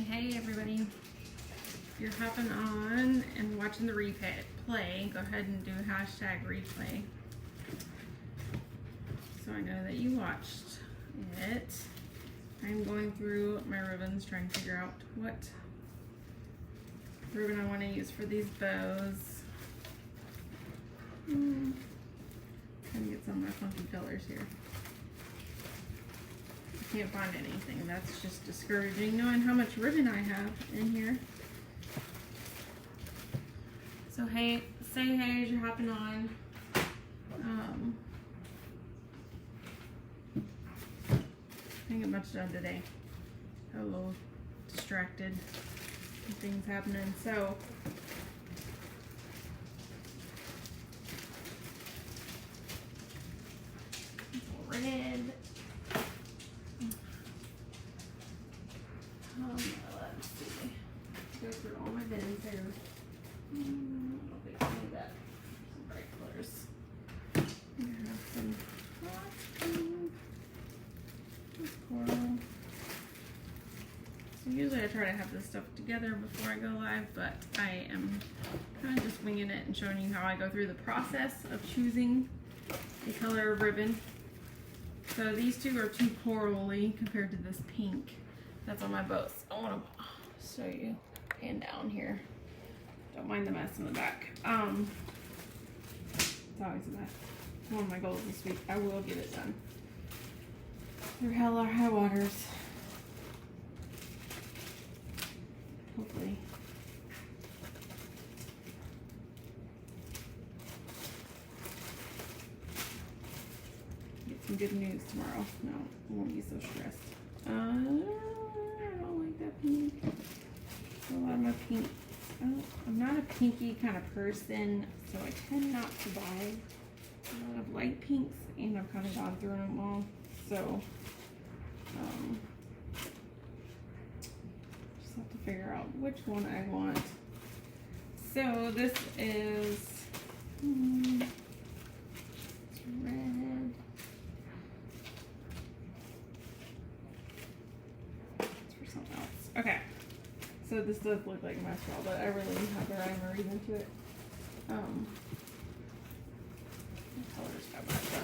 Hey everybody. If you're hopping on and watching the replay, go ahead and do hashtag replay. So I know that you watched it. I'm going through my ribbons trying to figure out what ribbon I want to use for these bows. Trying to get some of my funky colors here. I can't find anything. That's just discouraging knowing how much ribbon I have in here. So hey, say hey as you're hopping on. Didn't get much done today. Got a little distracted with things happening. So red. Let's see. Go through all my bins here. I'll be clean that. Some bright colors. I have some hot pink. Coral. So usually I try to have this stuff together before I go live, but I am kind of just winging it and showing you how I go through the process of choosing a color of ribbon. So these two are too corally compared to this pink that's on my bows. I want to show you, pan down here. Don't mind the mess in the back. It's always a mess. One of my goals this week. I will get it done. Through hell or high waters. Hopefully. Get some good news tomorrow. No, I won't be so stressed. I don't like that pink. A lot of my pink. I'm not a pinky kind of person, so I tend not to buy a lot of light pinks, and I've kind of gone through them all. So, just have to figure out which one I want. So this is it's red. It's for something else. Okay. So this does look like a mess, but I really have a rhyme or reason to it. The colors got backed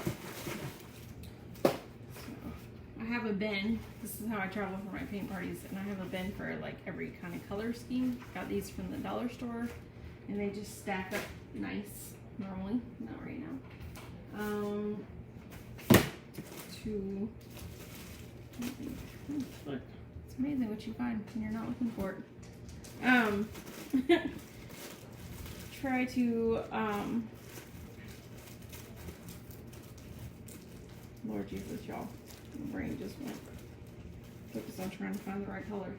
up. I have a bin. This is how I travel for my paint parties, and I have a bin for like every kind of color scheme. Got these from the dollar store, and they just stack up nice normally. Not right now. Look, it's amazing what you find when you're not looking for it. Try to Lord Jesus, y'all. My brain just went focus on trying to find the right color.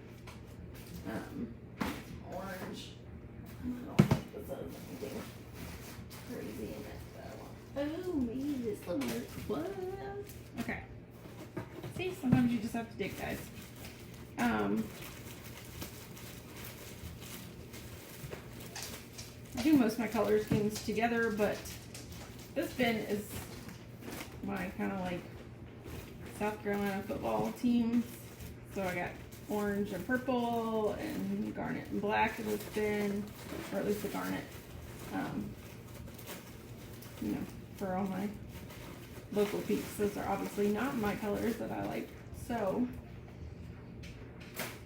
Orange. I don't think this has anything crazy in it though. Oh, maybe this will work. What? Okay. See, sometimes you just have to dig, guys. I do most of my color schemes together, but this bin is my kind of like South Carolina football team. So I got orange and purple and garnet and black in this bin, or at least the garnet. You know, for all my local peaks. Those are obviously not my colors that I like, so,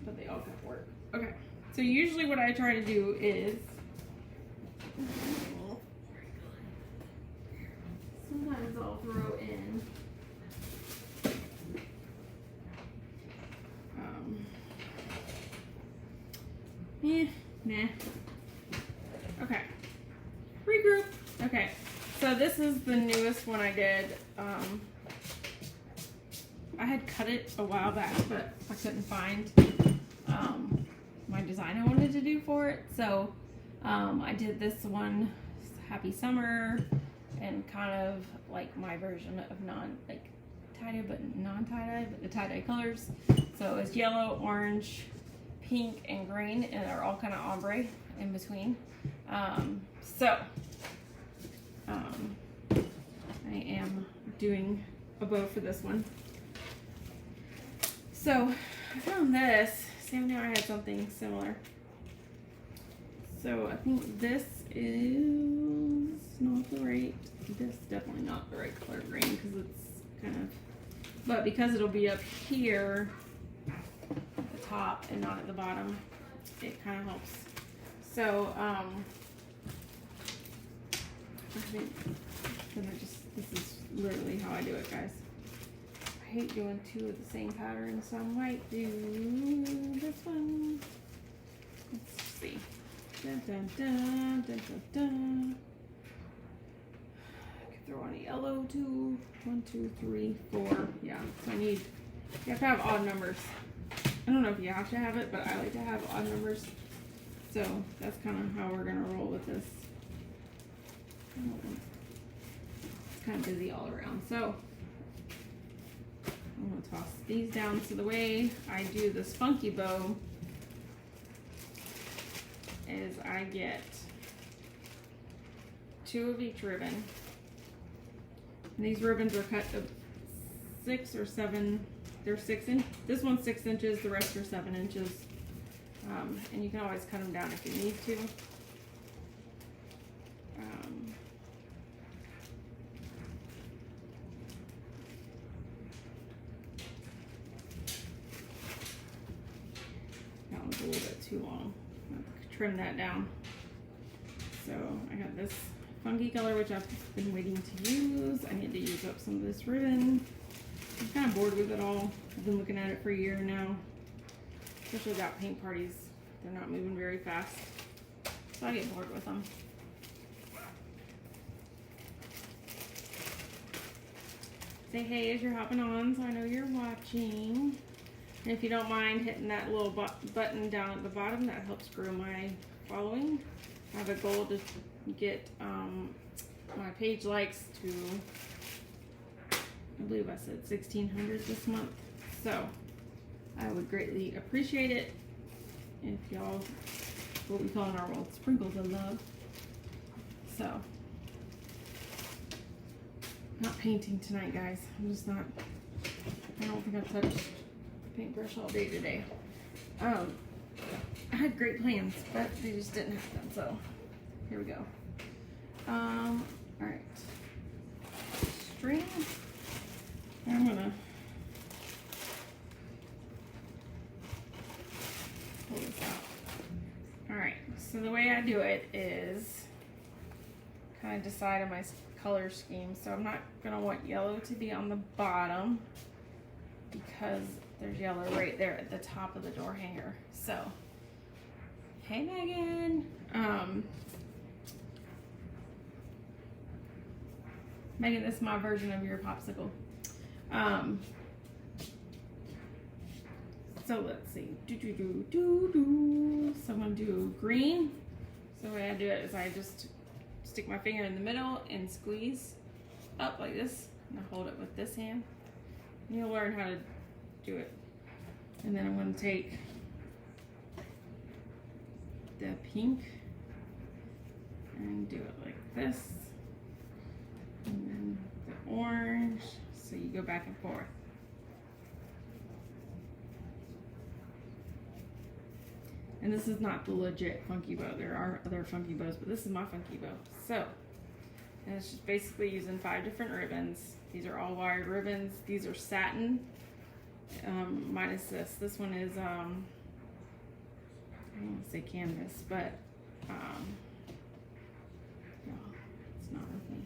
but they all kind of work. Okay, so usually what I try to do is, sometimes I'll throw in nah. Okay. Regroup. Okay. So this is the newest one I did. I had cut it a while back, but I couldn't find my design I wanted to do for it. So I did this one, Happy Summer, and kind of like my version of tie-dye, but non-tie-dye, but the tie-dye colors. So it's yellow, orange, pink, and green, and they're all kind of ombre in between. I am doing a bow for this one. So I found this. Same now I had something similar. So I think this is not the right, this is definitely not the right color green because it's kind of, but because it'll be up here at the top and not at the bottom, it kind of helps. So I think this is literally how I do it, guys. I hate doing two of the same pattern, so I might do this one. Let's see. Dun, dun, dun, dun, dun, dun. I could throw on a yellow too. 1, 2, 3, 4. Yeah, so you have to have odd numbers. I don't know if you have to have it, but I like to have odd numbers. So that's kind of how we're gonna roll with this. It's kind of busy all around. So I'm gonna toss these down. So the way I do this funky bow is I get 2 of each ribbon. And these ribbons are cut to 6 or 7. They're 6 inch. This one's 6 inches. The rest are 7 inches. And you can always cut them down if you need to. That one's a little bit too long. I'll trim that down. So I got this funky color, which I've been waiting to use. I need to use up some of this ribbon. I'm kind of bored with it all. I've been looking at it for a year now. Especially about paint parties. They're not moving very fast. So I get bored with them. Say hey as you're hopping on, so I know you're watching. And if you don't mind hitting that little button down at the bottom, that helps grow my following. I have a goal to get my page likes to, I believe I said 1,600 this month. So I would greatly appreciate it if y'all, what we call in our world, sprinkles of love. So, not painting tonight, guys. I'm just not, I don't think I've touched paintbrush all day today. I had great plans, but they just didn't happen, so here we go. Alright. String. I'm gonna pull this out. Alright, so the way I do it is kind of decide on my color scheme. So I'm not gonna want yellow to be on the bottom because there's yellow right there at the top of the door hanger. So, hey Megan. Megan, this is my version of your popsicle. So let's see. So I'm gonna do green. So the way I do it is I just stick my finger in the middle and squeeze up like this. And I hold it with this hand. And you'll learn how to do it. And then I'm gonna take the pink and do it like this. And then the orange, so you go back and forth. And this is not the legit funky bow. There are other funky bows, but this is my funky bow. So, and it's just basically using 5 different ribbons. These are all wired ribbons. These are satin, minus this. This one is, I don't want to say canvas, but, no, it's not with me.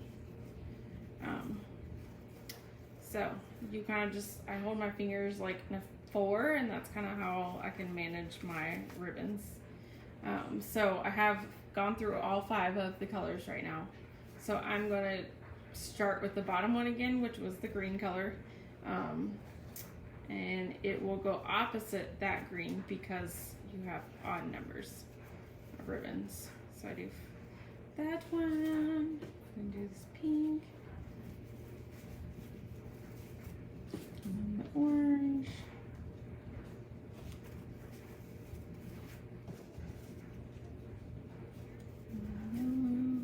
So you kind of just, I hold my fingers like in a 4, and that's kind of how I can manage my ribbons. So I have gone through all 5 of the colors right now. So I'm going to start with the bottom one again, which was the green color. And it will go opposite that green because you have odd numbers of ribbons. So I do that one, and do this pink. And the orange. And the yellow.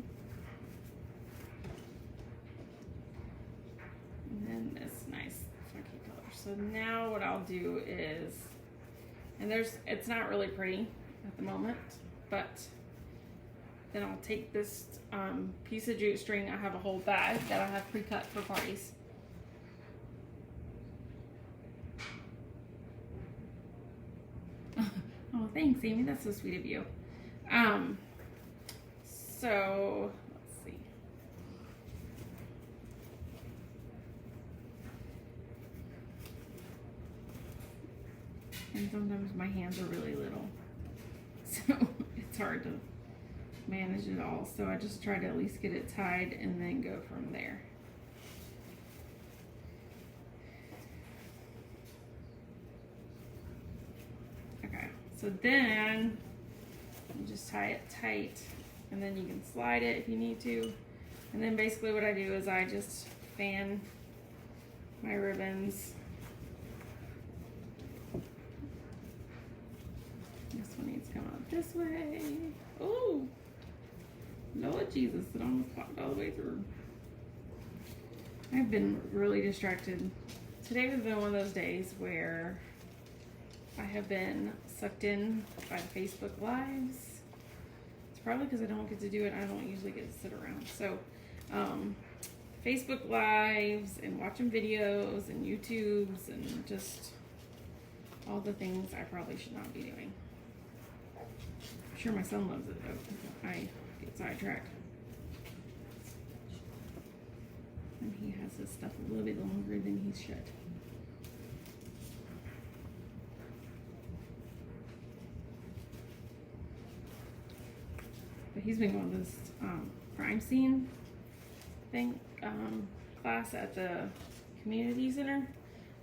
And then this So now what I'll do is, and it's not really pretty at the moment, but then I'll take this piece of jute string. I have a whole bag that I have pre-cut for parties. Oh, thanks, Amy. That's so sweet of you. So let's see. And sometimes my hands are really little, so it's hard to manage it all. So I just try to at least get it tied and then go from there. Okay, so then you just tie it tight, and then you can slide it if you need to. And then basically what I do is I just fan my ribbons. This one needs to come out this way. Oh, Lord Jesus, it almost popped all the way through. I've been really distracted. Today has been one of those days where I have been sucked in by Facebook Lives. It's probably because I don't get to do it. I don't usually get to sit around. So, Facebook Lives and watching videos and YouTubes and just all the things I probably should not be doing. I'm sure my son loves it though. I get sidetracked. And he has his stuff a little bit longer than he should. But he's been going to this crime scene thing class at the community center,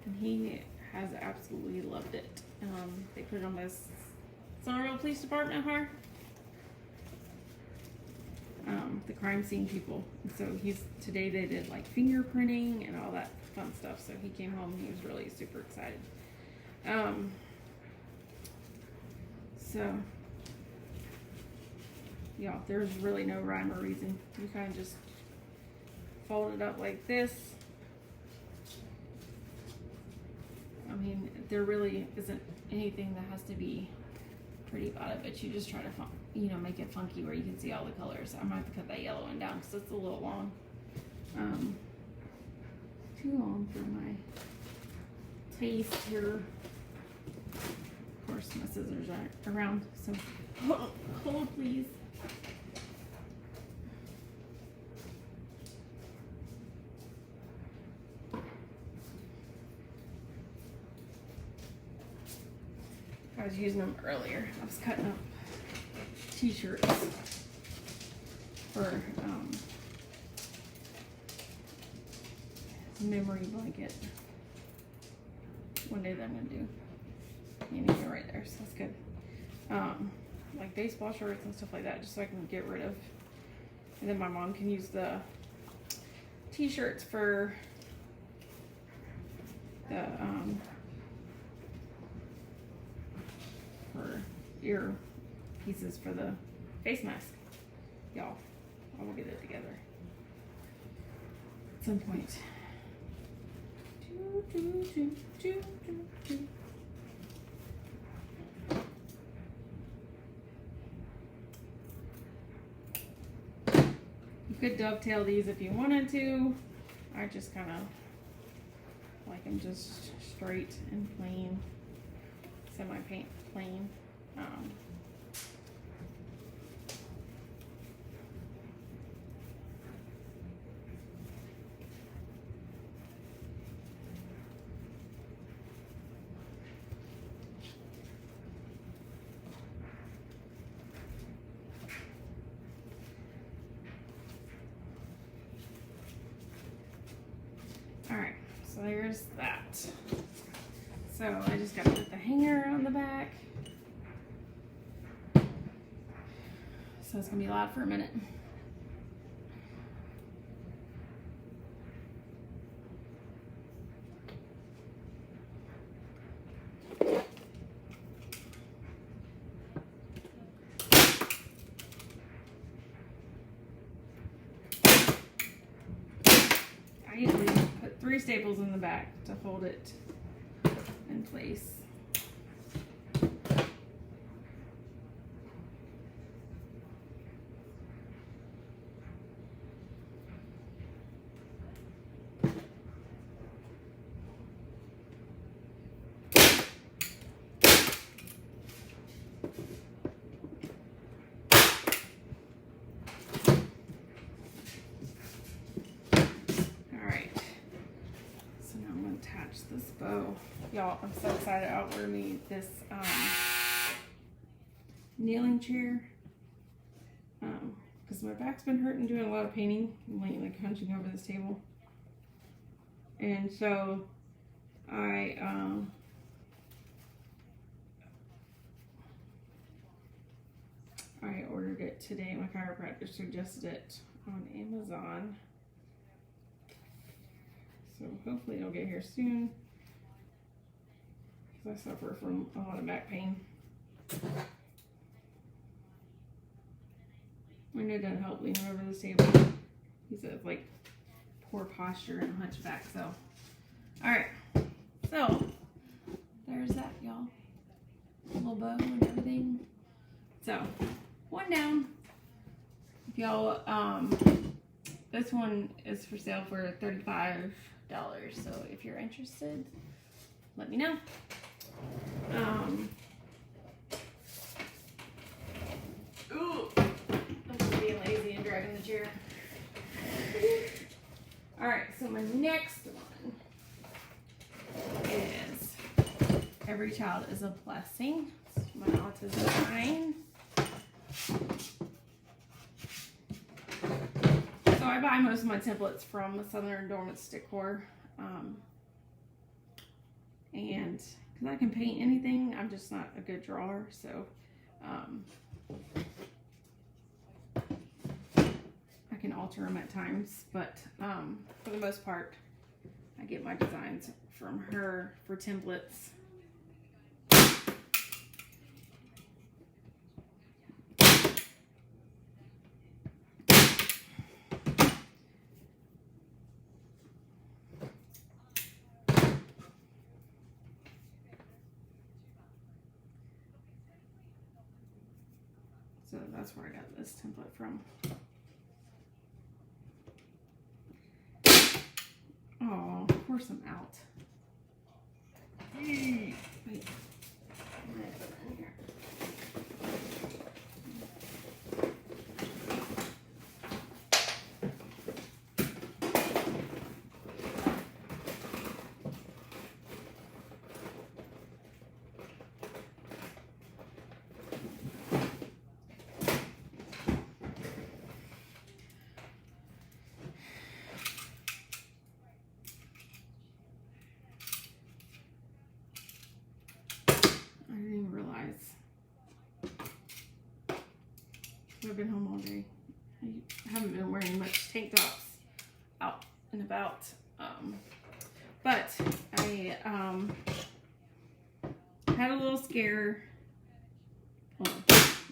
and he has absolutely loved it. They put it on this Somerville Police Department here. The crime scene people. And so today they did like fingerprinting and all that fun stuff. So he came home and he was really super excited. So yeah, there's really no rhyme or reason. You kind of just fold it up like this. I mean, there really isn't anything that has to be pretty about it, but you just try to, make it funky where you can see all the colors. I might have to cut that yellow one down because it's a little long. Too long for my taste here. Of course, my scissors aren't around, so hold please. I was using them earlier. I was cutting up t-shirts for memory blanket. One day that I'm gonna do. You need it right there, so that's good. Like baseball shirts and stuff like that, just so I can get rid of. And then my mom can use the t-shirts for the for ear pieces for the face mask. Y'all, I will get it together at some point. You could dovetail these if you wanted to. I just kind of like them just straight and plain, semi-paint plain. Alright, so there's that. So I just got to put the hanger on the back. So it's going to be loud for a minute. I usually put 3 staples in the back to hold it in place. This bow, y'all, I'm so excited. I ordered me this kneeling chair because my back's been hurting doing a lot of painting and like hunching over this table, and so I ordered it today. My chiropractor suggested it on Amazon. So hopefully it'll get here soon, because I suffer from a lot of back pain. And it doesn't help leaning over this table. He says like poor posture and hunchback. So, all right. So there's that, y'all. Little bow and everything. So one down. If y'all, this one is for sale for $35. So if you're interested, let me know. Ooh, I'm just being lazy and dragging the chair. All right, so my next one is Every Child is a Blessing. It's my autism line. So I buy most of my templates from Southern Endurance Decor, and because I can paint anything, I'm just not a good drawer, so I can alter them at times, but for the most part, I get my designs from her for templates. So that's where I got this template from. Oh, of course I'm out. Wait. I've been home all day. I haven't been wearing much tank tops out and about. But I had a little scare. Well,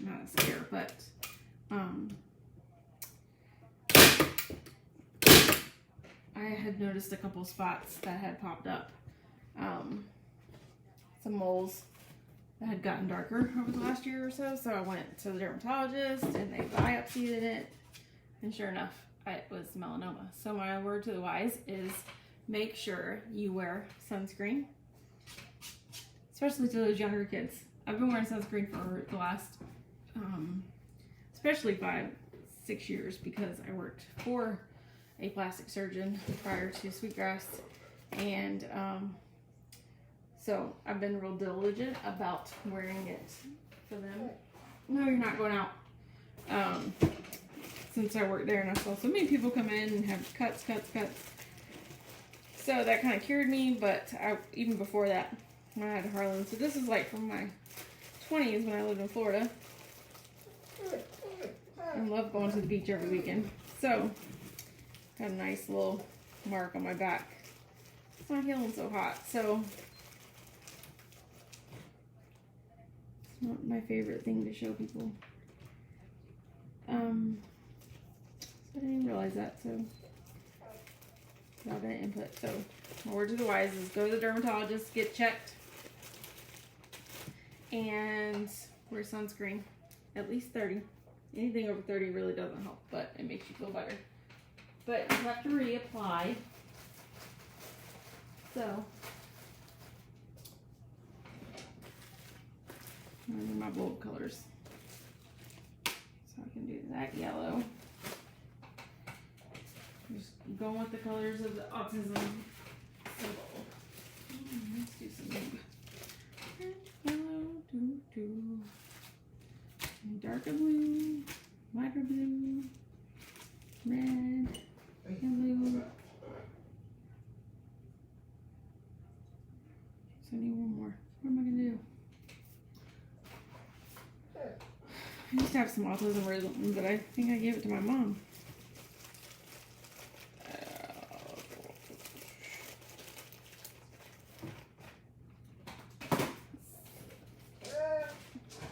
not a scare, but I had noticed a couple spots that had popped up. Some moles that had gotten darker over the last year or so. So I went to the dermatologist and they biopsied it, and sure enough, it was melanoma. So my word to the wise is make sure you wear sunscreen, especially to those younger kids. I've been wearing sunscreen for the last, especially 5-6 years, because I worked for a plastic surgeon prior to Sweetgrass, and so I've been real diligent about wearing it for them. No, you're not going out. Since I worked there and I saw so many people come in and have cuts. So that kind of cured me, but even before that, when I had Harlan. So this is like from my 20s when I lived in Florida. I love going to the beach every weekend. So, got a nice little mark on my back. It's not healing so hot, so it's not my favorite thing to show people. So I didn't even realize that, so not gonna input. So my word to the wise is go to the dermatologist, get checked and wear sunscreen, at least 30. Anything over 30 really doesn't help, but it makes you feel better. But you have to reapply. So, I need my bold colors. So I can do that yellow. Just going with the colors of the autism symbol. Let's do some red, yellow, darker blue, lighter blue, red, yellow. So I need one more. What am I gonna do? I used to have some autism rhythm, but I think I gave it to my mom.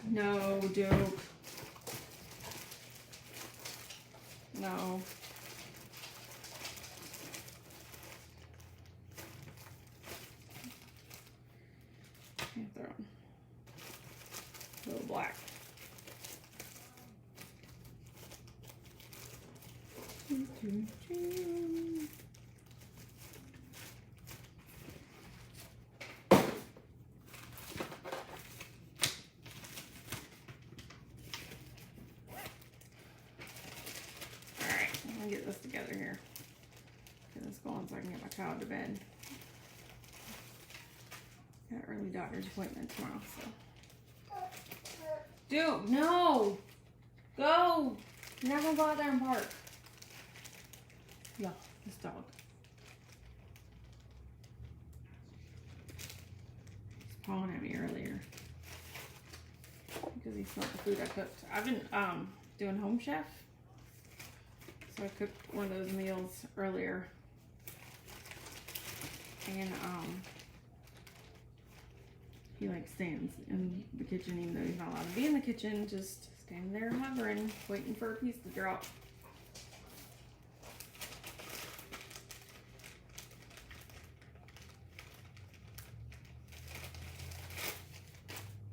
No, Duke. No. Can't throw it. A little black. Get this together here. Get this going so I can get my child to bed. Got an early doctor's appointment tomorrow, so. Dude, no! Go! You're not gonna go out there and park. Yeah, this dog. He's pawing at me earlier. Because he smelled the food I cooked. I've been doing Home Chef. So I cooked one of those meals earlier, and he like stands in the kitchen even though he's not allowed to be in the kitchen, just standing there hovering, waiting for a piece to drop.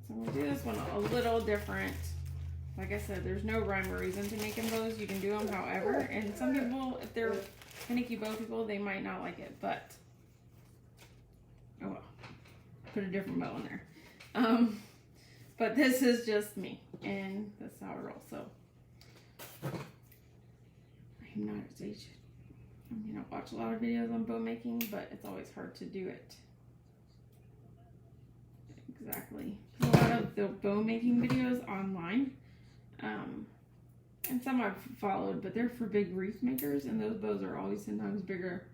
So I'm gonna do this one a little different. Like I said, there's no rhyme or reason to making bows. You can do them however. And some people, if they're finicky bow people, they might not like it. But, oh well. Put a different bow in there. But this is just me. And that's how I roll. So, I'm not at age. I mean, I watch a lot of videos on bow making, but it's always hard to do it exactly. A lot of the bow making videos online. And some I've followed, but they're for big wreath makers, and those bows are always 10 times bigger,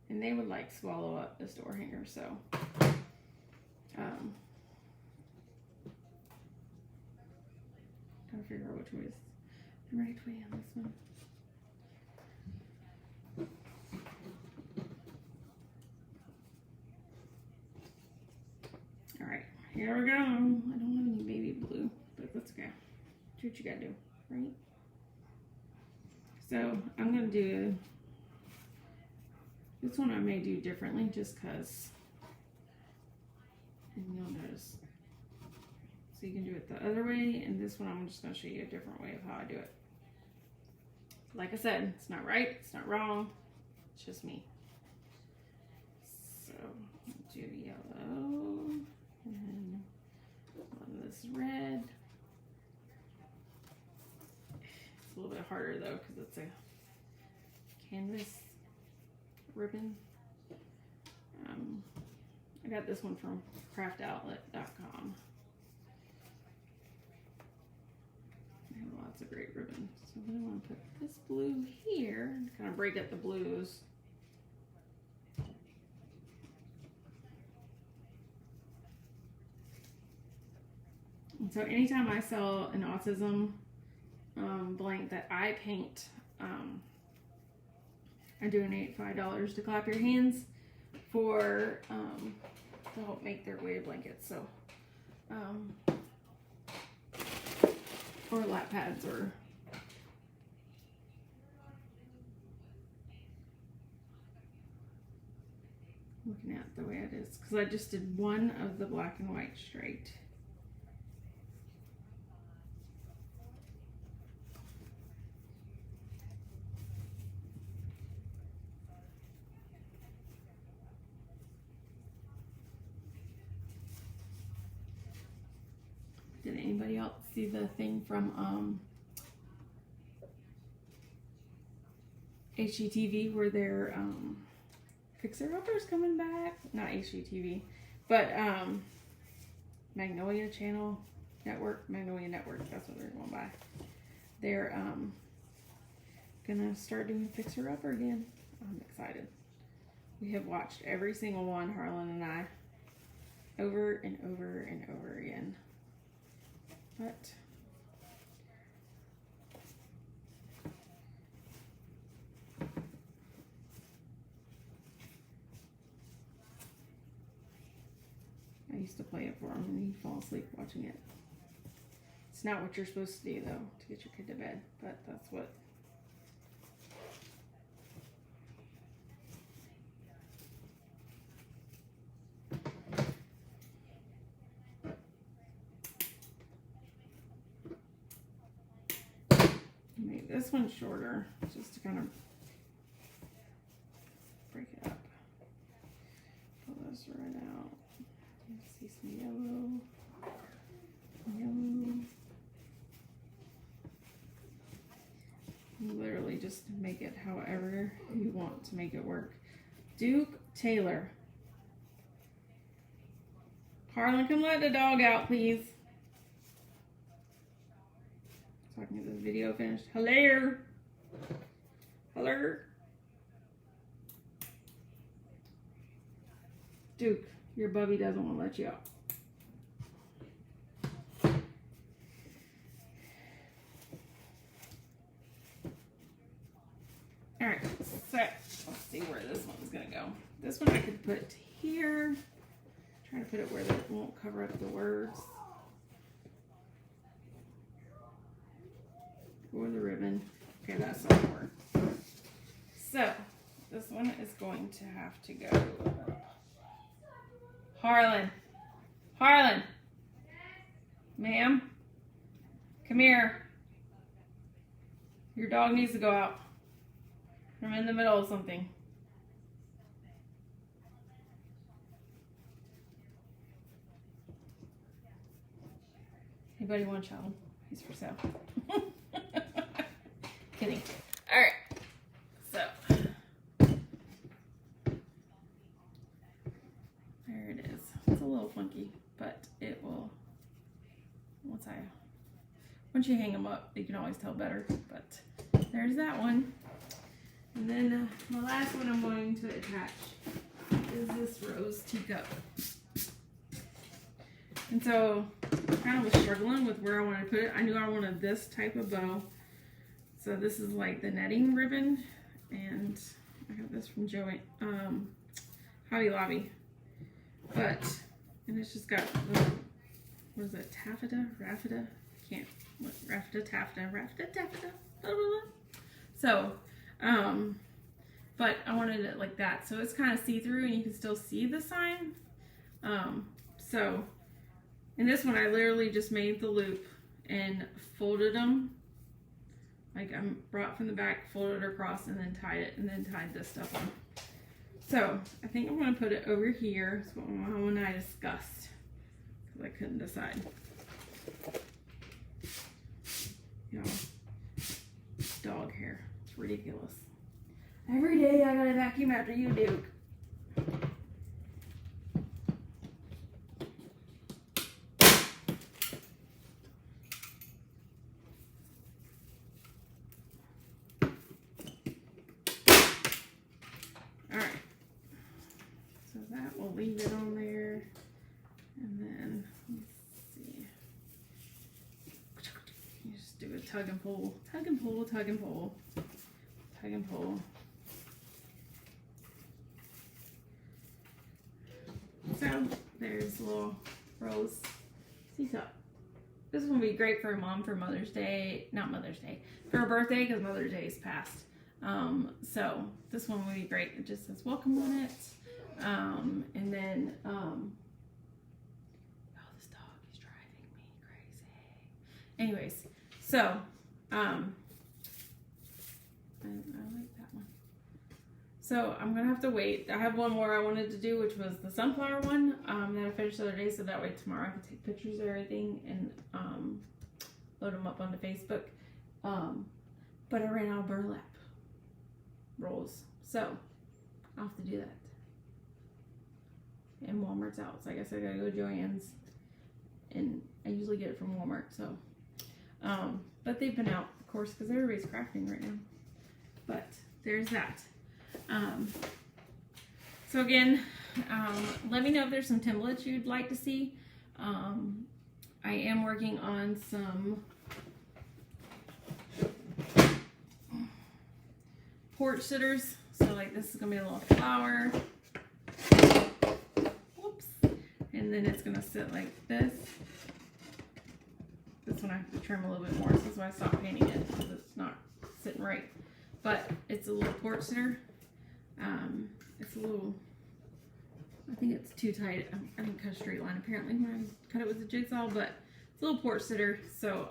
and they would like swallow up the store hanger. So, gotta figure out which way is the right way on this one. All right, here we go. I don't have any baby blue, but let's go. Do what you gotta do, right? So I'm gonna do this one. I may do differently just because, and you'll notice. So you can do it the other way, and this one I'm just gonna show you a different way of how I do it. Like I said, it's not right, it's not wrong, it's just me. So do yellow, and on this red. It's a little bit harder though because it's a canvas ribbon. I got this one from craftoutlet.com. They have lots of great ribbons. So then I want to put this blue here and kind of break up the blues. And so anytime I sell an autism blank that I paint, I donate $5 to Clap Your Hands for to help make their weighted blankets. So or lap pads, or looking at the way it is, because I just did one of the black and white straight. Did anybody else see the thing from HGTV where their Fixer Upper's coming back? Not HGTV, but Magnolia Channel Network, Magnolia Network, that's what they're going by. They're gonna start doing Fixer Upper again. I'm excited. We have watched every single one, Harlan and I, over and over and over again. But I used to play it for him and he'd fall asleep watching it. It's not what you're supposed to do though, to get your kid to bed, but that's what. Make this one shorter just to kind of break it up. Pull this right out. See some yellow. You literally just make it however you want to make it work. Duke Taylor. Harlan, come let the dog out, please. So I can get this video finished. Hello. Hello. Duke, your bubby doesn't want to let you out. Alright, so let's see where this one's going to go. This one I could put here. Try to put it where it won't cover up the words. Or the ribbon. Okay, that's not going to work. So, this one is going to have to go. Harlan. Harlan. Ma'am. Come here. Your dog needs to go out. I'm in the middle of something. Anybody want a child? He's for sale. Kidding. Alright. So. There it is. It's a little funky, but it will, once you hang them up, you can always tell better. But there's that one. And then the last one I'm going to attach is this rose teacup. And so I kind of was struggling with where I wanted to put it. I knew I wanted this type of bow. So this is like the netting ribbon. And I got this from Hobby Lobby. And it's just got the, what is it, taffeta? Raffeta? Taffeta. Blah, blah, blah. So, but I wanted it like that. So it's kind of see-through and you can still see the sign. So in this one, I literally just made the loop and folded them. Like I brought from the back, folded it across, and then tied it, and then tied this stuff on. So I think I'm going to put it over here. That's what my mom and I discussed because I couldn't decide. You know, dog hair. It's ridiculous. Every day I gotta vacuum after you, Duke. Alright. So that will leave it on there. And then, let's see. You just do a tug and pull. Tug and pull, tug and pull. Tug and pull. So there's a little rose seesaw. This one would be great for a mom for Mother's Day, not Mother's Day, for her birthday because Mother's Day is past. So this one would be great. It just says welcome on it. And then, oh, this dog is driving me crazy. Anyways, so, I like that one. so I'm gonna have to wait. I have one more I wanted to do, which was the sunflower one that I finished the other day, so that way tomorrow I can take pictures of everything and load them up onto Facebook. But I ran out of burlap rolls, so I'll have to do that. And Walmart's out, so I guess I gotta go to Joann's, and I usually get it from Walmart. So, but they've been out, of course, because everybody's crafting right now. But there's that. So again, let me know if there's some templates you'd like to see. I am working on some porch sitters. So like this is gonna be a little flower. Whoops. And then it's gonna sit like this. This one I have to trim a little bit more, so that's why I stopped painting it, because it's not sitting right. But it's a little porch sitter. It's a little, I think it's too tight. I didn't cut a straight line apparently when I cut it with the jigsaw, but it's a little porch sitter. So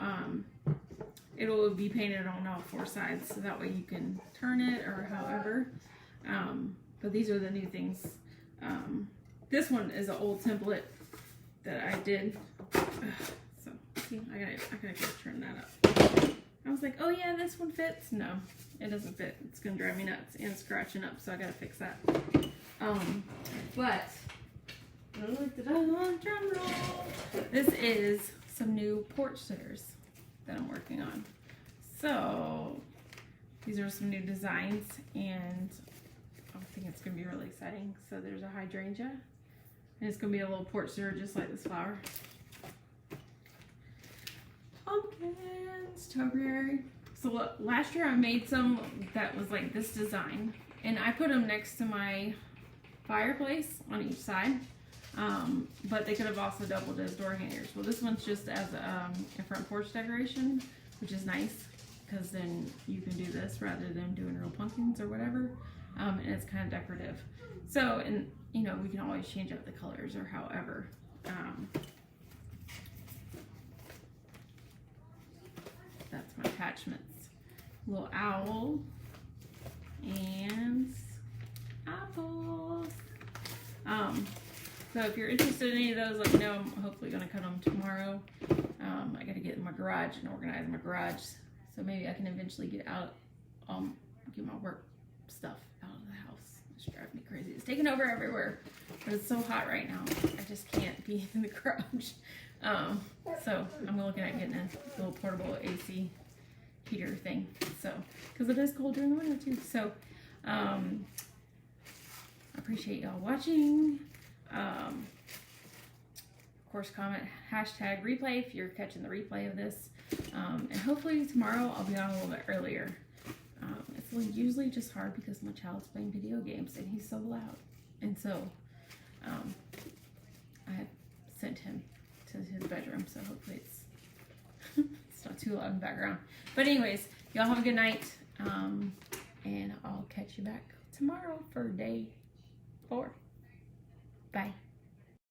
it'll be painted on all four sides, so that way you can turn it or however. But these are the new things. This one is an old template that I did. So see, I gotta go turn that up. I was like, oh yeah, this one fits. No, it doesn't fit. It's gonna drive me nuts and scratching up, so I gotta fix that. But drum roll. This is some new porch sitters that I'm working on. So these are some new designs, and I think it's gonna be really exciting. So there's a hydrangea, and it's gonna be a little porch sitter just like this flower. Pumpkins, topiary. So last year I made some that was like this design, and I put them next to my fireplace on each side. But they could have also doubled as door hangers. Well, this one's just as a front porch decoration, which is nice because then you can do this rather than doing real pumpkins or whatever. And it's kind of decorative. So, and you know, we can always change up the colors or however. That's my attachments. Little owl and apples. So if you're interested in any of those, let me know. I'm hopefully gonna cut them tomorrow. I gotta get in my garage and organize my garage, so maybe I can eventually get out, get my work stuff out of the house. It's driving me crazy. It's taking over everywhere, but it's so hot right now. I just can't be in the garage. So I'm looking at getting a little portable AC heater thing. So, because it is cold during the winter too. So, I appreciate y'all watching. Of course, comment hashtag replay if you're catching the replay of this. And hopefully tomorrow I'll be on a little bit earlier. It's usually just hard because my child's playing video games and he's so loud. And so I have sent him to his bedroom, so hopefully it's it's not too loud in the background. But anyways, y'all have a good night. And I'll catch you back tomorrow for day 4. Bye.